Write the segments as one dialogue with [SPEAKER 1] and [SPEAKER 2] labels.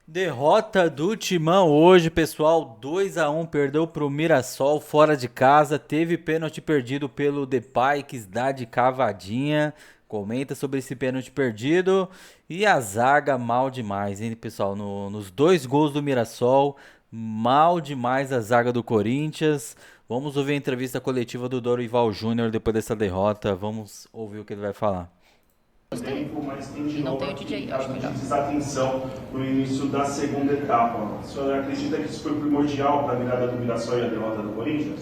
[SPEAKER 1] Derrota do Timão hoje, pessoal. 2-1, perdeu pro Mirassol fora de casa. Teve pênalti perdido pelo Depay, quis dar de cavadinha. Comenta sobre esse pênalti perdido. E a zaga mal demais, hein, pessoal? Nos dois gols do Mirassol, mal demais a zaga do Corinthians. Vamos ouvir a entrevista coletiva do Dorival Júnior depois dessa derrota. Vamos ouvir o que ele vai falar.
[SPEAKER 2] Tempo, mas tem de
[SPEAKER 3] E não
[SPEAKER 2] novo
[SPEAKER 3] tem o
[SPEAKER 2] aqui
[SPEAKER 3] DJ, acho
[SPEAKER 2] caso de
[SPEAKER 3] melhor.
[SPEAKER 2] desatenção no início da segunda etapa. A senhora acredita que isso foi primordial para a virada do Mirassol e a derrota do Corinthians?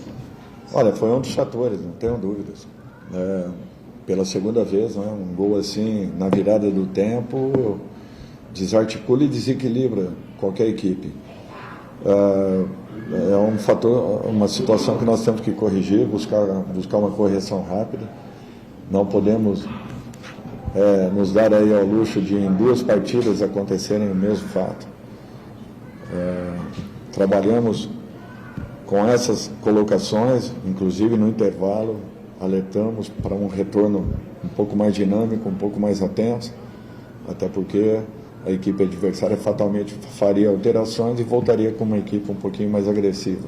[SPEAKER 4] Olha, foi um dos fatores, não tenho dúvidas. Pela segunda vez, né, um gol assim, na virada do tempo, desarticula e desequilibra qualquer equipe. É um fator, uma situação que nós temos que corrigir, buscar uma correção rápida. Não podemos nos dar aí ao luxo de em duas partidas acontecerem o mesmo fato. Trabalhamos com essas colocações, inclusive no intervalo, alertamos para um retorno um pouco mais dinâmico, um pouco mais atento, até porque a equipe adversária fatalmente faria alterações e voltaria com uma equipe um pouquinho mais agressiva.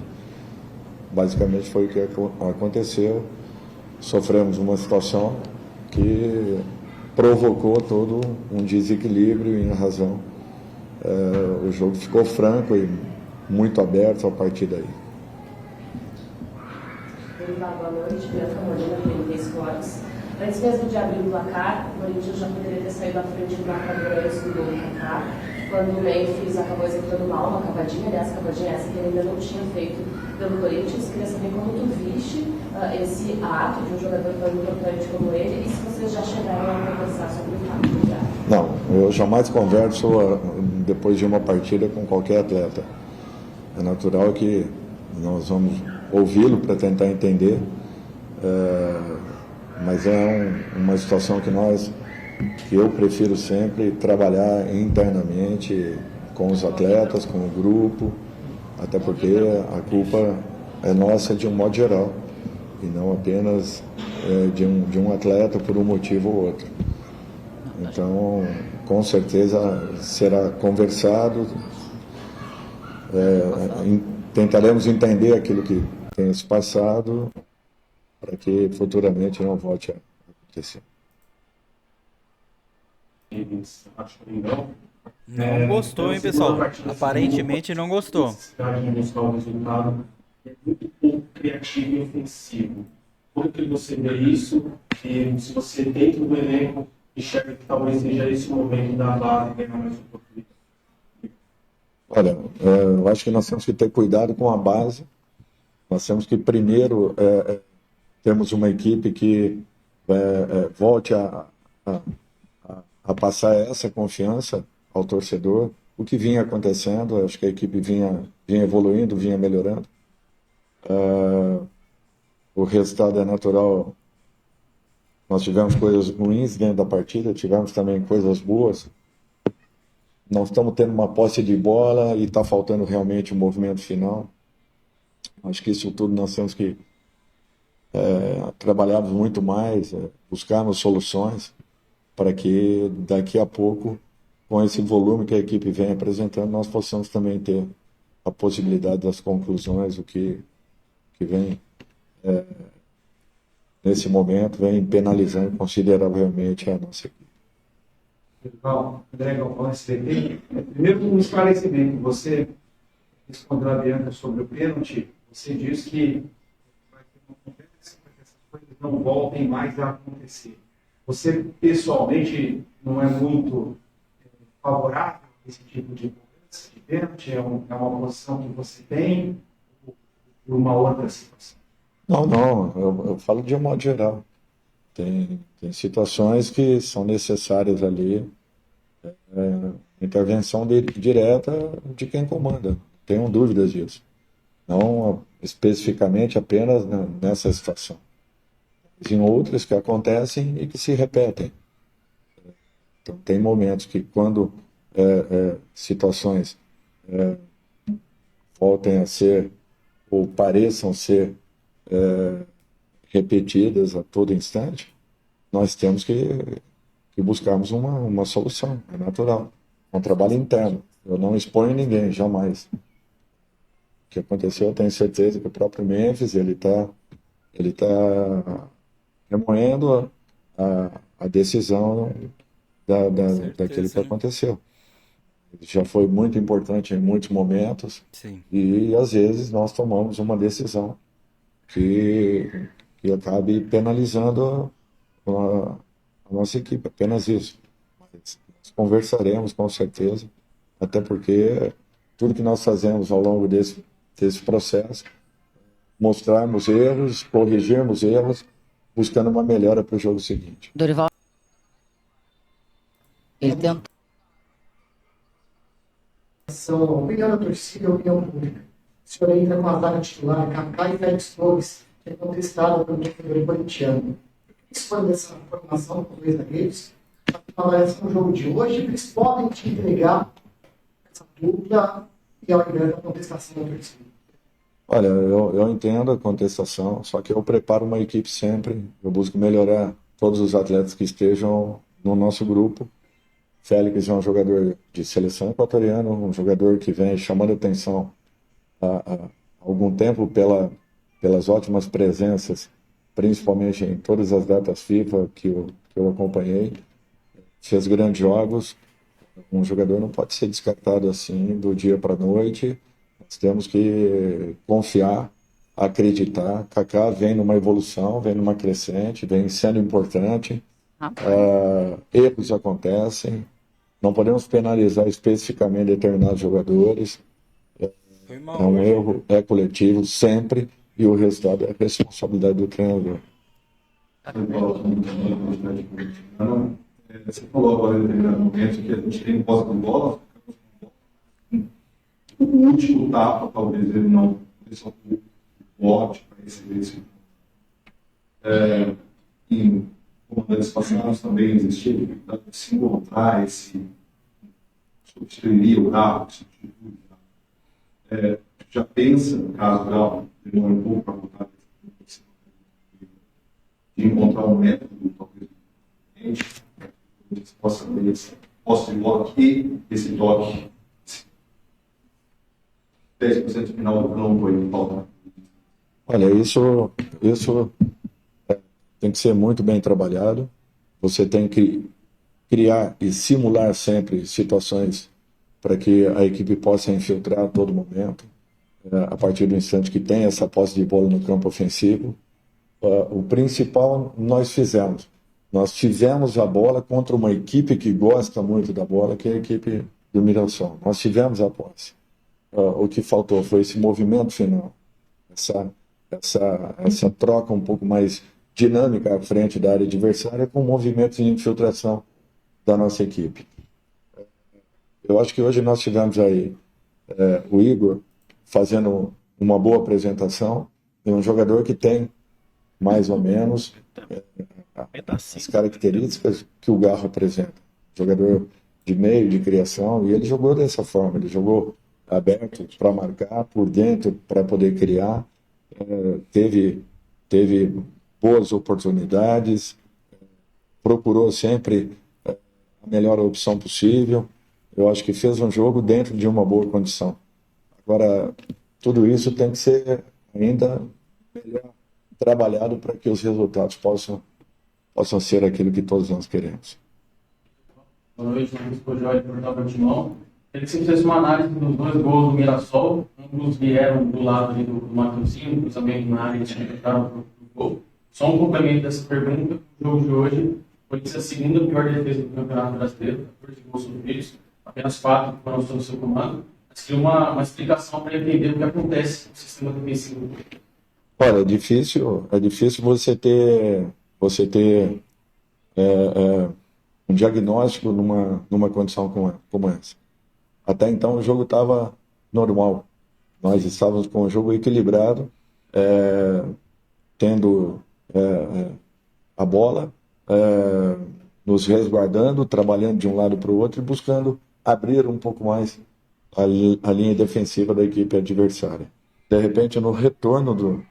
[SPEAKER 4] Basicamente foi o que aconteceu. Sofremos uma situação que provocou todo um desequilíbrio e, em razão, o jogo ficou franco e muito aberto a partir daí.
[SPEAKER 5] Boa noite, Bianca Molina, PNT Esportes. Antes mesmo de abrir o placar, o Corinthians já poderia ter saído à frente do marcador antes do gol do Kaká, quando o Memphis acabou executando mal uma cavadinha, aliás, cavadinha essa que ele ainda não tinha feito pelo Corinthians. Queria saber como tu viste esse ato de um jogador tão importante como ele e se vocês já chegaram a conversar sobre o fato já.
[SPEAKER 4] Não, eu jamais converso depois de uma partida com qualquer atleta. É natural que nós vamos ouvi-lo para tentar entender, mas é uma situação que eu prefiro sempre trabalhar internamente com os atletas, com o grupo, até porque a culpa é nossa de um modo geral e não apenas de um atleta por um motivo ou outro. Então, com certeza será conversado, tentaremos entender aquilo que tem se passado para que futuramente não volte a acontecer.
[SPEAKER 2] Acho que não.
[SPEAKER 1] Não gostou, hein, pessoal? Aparentemente não gostou.
[SPEAKER 2] Necessidade de buscar o resultado é muito pouco criativo e ofensivo. Como que você vê isso? E se você, dentro do elenco, enxerga que talvez seja esse o momento da base ganhar mais oportunidade?
[SPEAKER 4] Olha, eu acho que nós temos que ter cuidado com a base. Nós temos que, primeiro, termos uma equipe que volte a passar essa confiança ao torcedor. O que vinha acontecendo, acho que a equipe vinha evoluindo, vinha melhorando. O resultado é natural. Nós tivemos coisas ruins dentro da partida, tivemos também coisas boas. Nós estamos tendo uma posse de bola e está faltando realmente o movimento final. Acho que isso tudo nós temos que trabalharmos muito mais, buscarmos soluções para que daqui a pouco, com esse volume que a equipe vem apresentando, nós possamos também ter a possibilidade das conclusões, o que vem, nesse momento, vem penalizando consideravelmente a nossa equipe.
[SPEAKER 6] André Galvão, SBT. Primeiro, um esclarecimento. Você respondeu a Bianca sobre o pênalti. Você disse que vai ter uma conversa para que essas coisas não voltem mais a acontecer. Você, pessoalmente, não é muito favorável a esse tipo de conversa de pênalti? É uma posição que você tem por uma outra situação?
[SPEAKER 4] Não, eu falo de um modo geral. Tem situações que são necessárias ali, intervenção direta de quem comanda, tenham dúvidas disso. Não especificamente apenas nessa situação, mas em outras que acontecem e que se repetem. Então, tem momentos que quando situações voltem a ser ou pareçam ser repetidas a todo instante, nós temos que buscarmos uma solução, é natural. É um trabalho interno. Eu não exponho ninguém, jamais. O que aconteceu, eu tenho certeza que o próprio Memphis, ele tá remoendo a decisão daquilo que
[SPEAKER 1] Certeza.
[SPEAKER 4] aconteceu. Ele já foi muito importante em muitos momentos
[SPEAKER 1] Sim.
[SPEAKER 4] e, às vezes, nós tomamos uma decisão que acabe penalizando a nossa equipe, apenas isso. Mas nós conversaremos com certeza, até porque tudo que nós fazemos ao longo desse processo, mostrarmos erros, corrigirmos erros, buscando uma melhora para o jogo seguinte.
[SPEAKER 3] Dorival, ele tentou.
[SPEAKER 7] Opinião da torcida e opinião pública. O senhor entra com a zaga titular, Kaká e Félix Torres, que é contestado pelo torcedor corintiano. Isso foi dessa formação com os dois zagueiros, a avaliação do jogo de hoje, eles podem te entregar essa dupla e ao invés da contestação da torcida.
[SPEAKER 4] Olha, eu entendo a contestação, só que eu preparo uma equipe sempre, eu busco melhorar todos os atletas que estejam no nosso grupo. Félix é um jogador de seleção equatoriana, um jogador que vem chamando atenção há algum tempo pelas ótimas presenças, principalmente em todas as datas FIFA que eu acompanhei. Fez grandes jogos. Um jogador não pode ser descartado assim do dia para a noite. Nós temos que confiar, acreditar. Kaká vem numa evolução, vem numa crescente, vem sendo importante. Erros acontecem. Não podemos penalizar especificamente determinados jogadores.
[SPEAKER 1] Foi
[SPEAKER 4] É
[SPEAKER 1] mal
[SPEAKER 4] um
[SPEAKER 1] hoje.
[SPEAKER 4] erro, é coletivo sempre, e o resultado é responsabilidade do treinador.
[SPEAKER 6] Você falou agora em determinado momento que a gente tem posse de bola. O último tapa, talvez ele não seja um bote para receber esse. Em comandantes passados também existia a dificuldade de se encontrar esse. Substituiria o carro, substituir. Já pensa, no caso Galo, demora um pouco para voltar de encontrar um método, talvez, diferente, que você possa ter esse posse de bola e esse toque. 10% final do campo aí, falta.
[SPEAKER 4] Olha, isso tem que ser muito bem trabalhado. Você tem que criar e simular sempre situações para que a equipe possa infiltrar a todo momento, a partir do instante que tem essa posse de bola no campo ofensivo. O principal nós fizemos. Nós tivemos a bola contra uma equipe que gosta muito da bola, que é a equipe do Mirassol. Nós tivemos a posse. O que faltou foi esse movimento final, essa troca um pouco mais dinâmica à frente da área adversária com movimentos de infiltração da nossa equipe. Eu acho que hoje nós tivemos aí o Igor fazendo uma boa apresentação, e um jogador que tem mais ou menos as características que o Garro apresenta. Jogador de meio, de criação, e ele jogou dessa forma, ele jogou aberto para marcar, por dentro para poder criar, teve boas oportunidades, procurou sempre a melhor opção possível. Eu acho que fez um jogo dentro de uma boa condição. Agora, tudo isso tem que ser ainda melhor trabalhado para que os resultados possam ser aquilo que todos nós queremos.
[SPEAKER 2] Boa noite, Marcos Pojoli, Portal do Timão. Queria que você fizesse uma análise dos dois gols do Mirassol. Ambos vieram do lado ali do Matheusinho, cruzamento na área, que entraram para o gol. Só um complemento dessa pergunta. O jogo de hoje foi a segunda pior defesa do Campeonato Brasileiro, 14 gols sofridos, apenas 4 foram sob seu comando. Mas queria uma explicação para entender o que acontece no sistema defensivo.
[SPEAKER 4] Olha, é difícil você ter um diagnóstico numa condição como essa. Até então o jogo estava normal. Nós estávamos com o jogo equilibrado, tendo a bola, nos resguardando, trabalhando de um lado para o outro e buscando abrir um pouco mais a linha defensiva da equipe adversária. De repente, no retorno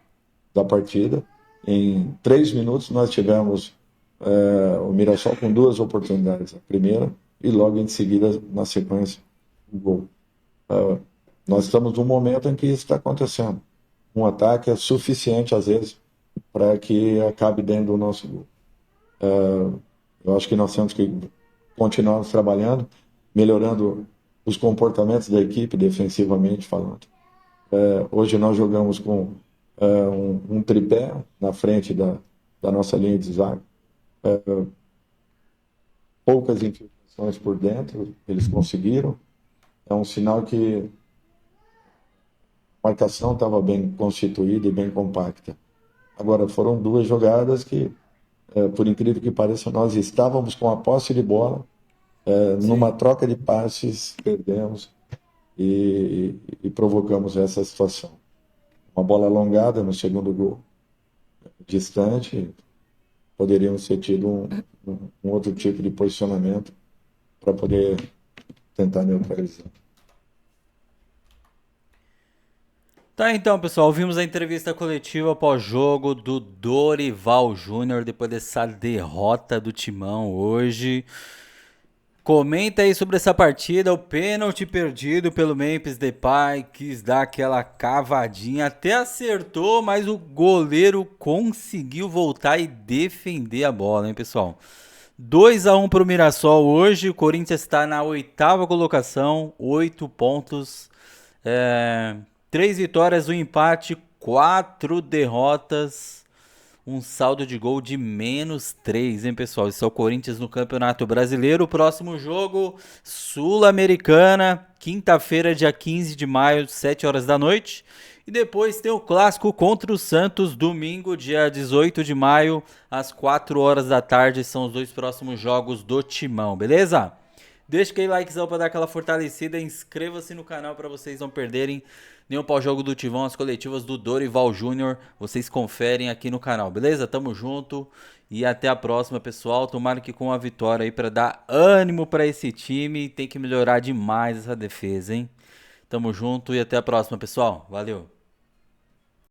[SPEAKER 4] da partida, em 3 minutos nós tivemos o Mirassol com 2 oportunidades. A primeira e logo em seguida, na sequência, gol. Nós estamos num momento em que isso está acontecendo. Um ataque é suficiente, às vezes, para que acabe dentro do nosso gol. Eu acho que nós temos que continuar trabalhando, melhorando os comportamentos da equipe, defensivamente falando. Hoje nós jogamos com um tripé na frente da nossa linha de zaga. Poucas infiltrações por dentro, eles conseguiram. É um sinal que a marcação estava bem constituída e bem compacta. Agora, foram duas jogadas que, por incrível que pareça, nós estávamos com a posse de bola, numa troca de passes, perdemos e provocamos essa situação. Uma bola alongada no segundo gol, distante, poderíamos ter tido um outro tipo de posicionamento para poder tentar neutralizar.
[SPEAKER 1] Tá, então, pessoal, vimos a entrevista coletiva pós-jogo do Dorival Júnior depois dessa derrota do Timão hoje. Comenta aí sobre essa partida, o pênalti perdido pelo Memphis Depay, quis dar aquela cavadinha, até acertou, mas o goleiro conseguiu voltar e defender a bola, hein, pessoal? 2-1 pro Mirassol hoje, o Corinthians está na 8ª colocação, 8 pontos, 3 vitórias, 1 empate, 4 derrotas, um saldo de gol de -3, hein, pessoal? Esse é o Corinthians no Campeonato Brasileiro. O próximo jogo, Sul-Americana, quinta-feira, dia 15 de maio, 7 horas da noite. E depois tem o clássico contra o Santos, domingo, dia 18 de maio, às 4 horas da tarde. São os 2 próximos jogos do Timão, beleza? Deixa aquele likezão pra dar aquela fortalecida, inscreva-se no canal para vocês não perderem nenhum pós-jogo do Timão, as coletivas do Dorival Júnior, vocês conferem aqui no canal, beleza? Tamo junto e até a próxima, pessoal. Tomara que com a vitória aí para dar ânimo para esse time, tem que melhorar demais essa defesa, hein? Tamo junto e até a próxima, pessoal. Valeu!